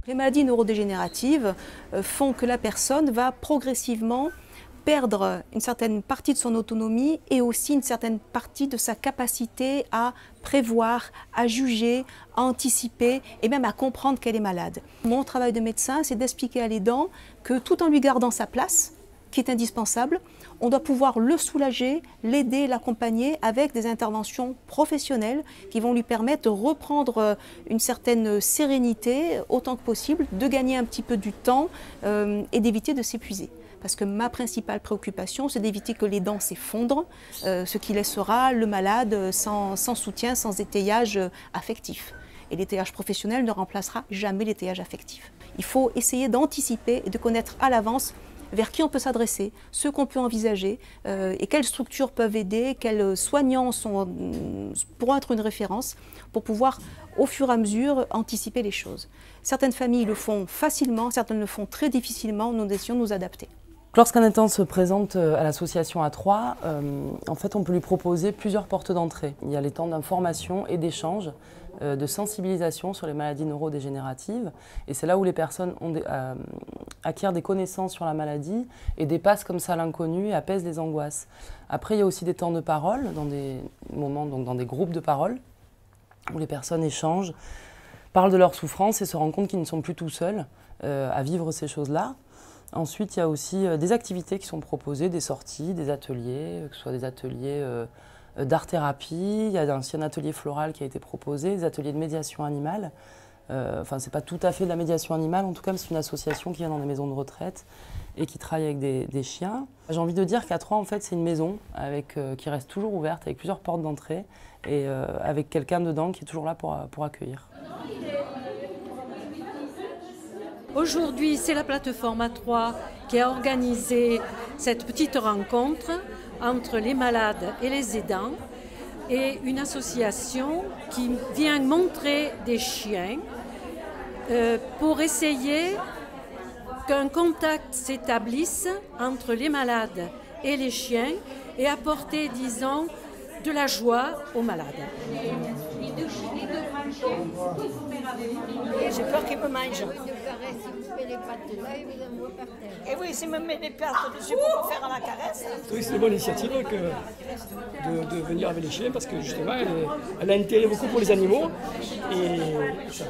Les maladies neurodégénératives font que la personne va progressivement perdre une certaine partie de son autonomie et aussi une certaine partie de sa capacité à prévoir, à juger, à anticiper et même à comprendre qu'elle est malade. Mon travail de médecin, c'est d'expliquer à l'aidant que tout en lui gardant sa place, qui est indispensable, on doit pouvoir le soulager, l'aider, l'accompagner avec des interventions professionnelles qui vont lui permettre de reprendre une certaine sérénité autant que possible, de gagner un petit peu du temps et d'éviter de s'épuiser. Parce que ma principale préoccupation, c'est d'éviter que les dents s'effondrent, ce qui laissera le malade sans soutien, sans étayage affectif. Et l'étayage professionnel ne remplacera jamais l'étayage affectif. Il faut essayer d'anticiper et de connaître à l'avance vers qui on peut s'adresser, ce qu'on peut envisager et quelles structures peuvent aider, quels soignants pourront être une référence pour pouvoir, au fur et à mesure, anticiper les choses. Certaines familles le font facilement, certaines le font très difficilement, nous essayons de nous adapter. Lorsqu'un étang se présente à l'association A3, en fait, on peut lui proposer plusieurs portes d'entrée. Il y a les temps d'information et d'échange, de sensibilisation sur les maladies neurodégénératives. Et c'est là où les personnes acquièrent des connaissances sur la maladie et dépassent comme ça l'inconnu et apaisent les angoisses. Après, il y a aussi des temps de parole, dans des moments, donc dans des groupes de parole, où les personnes échangent, parlent de leurs souffrances et se rendent compte qu'ils ne sont plus tout seuls à vivre ces choses-là. Ensuite, il y a aussi des activités qui sont proposées, des sorties, des ateliers, que ce soit des ateliers d'art-thérapie, il y a aussi un atelier floral qui a été proposé, des ateliers de médiation animale. Enfin, c'est pas tout à fait de la médiation animale, en tout cas, c'est une association qui vient dans des maisons de retraite et qui travaille avec des chiens. J'ai envie de dire qu'A3, en fait, c'est une maison qui reste toujours ouverte, avec plusieurs portes d'entrée et avec quelqu'un dedans qui est toujours là pour accueillir. Aujourd'hui, c'est la plateforme A3 qui a organisé cette petite rencontre entre les malades et les aidants et une association qui vient montrer des chiens pour essayer qu'un contact s'établisse entre les malades et les chiens et apporter, disons, de la joie aux malades. J'ai peur qu'il me mange. Et oui, s'il me met des pattes dessus pour me faire à la caresse. Oui, c'est une bonne initiative de venir avec les chiens parce que justement, elle a un intérêt beaucoup pour les animaux et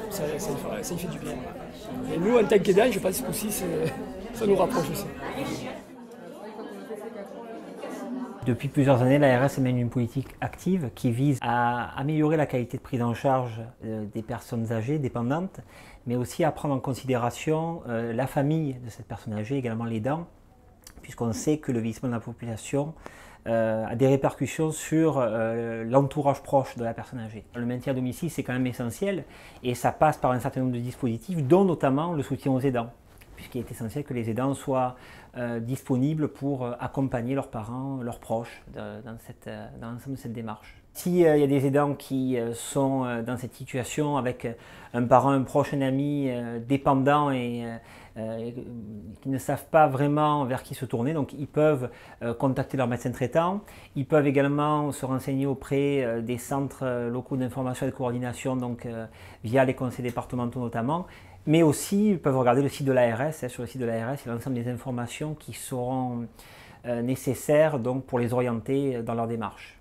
ça y fait du bien. Et nous, en tant qu'aidants, je pense qu'aussi ça nous rapproche aussi. Depuis plusieurs années, l'ARS mène une politique active qui vise à améliorer la qualité de prise en charge des personnes âgées, dépendantes, mais aussi à prendre en considération la famille de cette personne âgée, également l'aidant, puisqu'on sait que le vieillissement de la population a des répercussions sur l'entourage proche de la personne âgée. Le maintien à domicile, c'est quand même essentiel et ça passe par un certain nombre de dispositifs, dont notamment le soutien aux aidants, puisqu'il est essentiel que les aidants soient disponibles pour accompagner leurs parents, leurs proches dans l'ensemble de cette démarche. S'il y a des aidants qui sont dans cette situation avec un parent, un proche, un ami dépendant et qui ne savent pas vraiment vers qui se tourner, donc ils peuvent contacter leur médecin traitant. Ils peuvent également se renseigner auprès des centres locaux d'information et de coordination, donc via les conseils départementaux notamment. Mais aussi, ils peuvent regarder le site de l'ARS. Sur le site de l'ARS, il y a l'ensemble des informations qui seront nécessaires donc, pour les orienter dans leur démarche.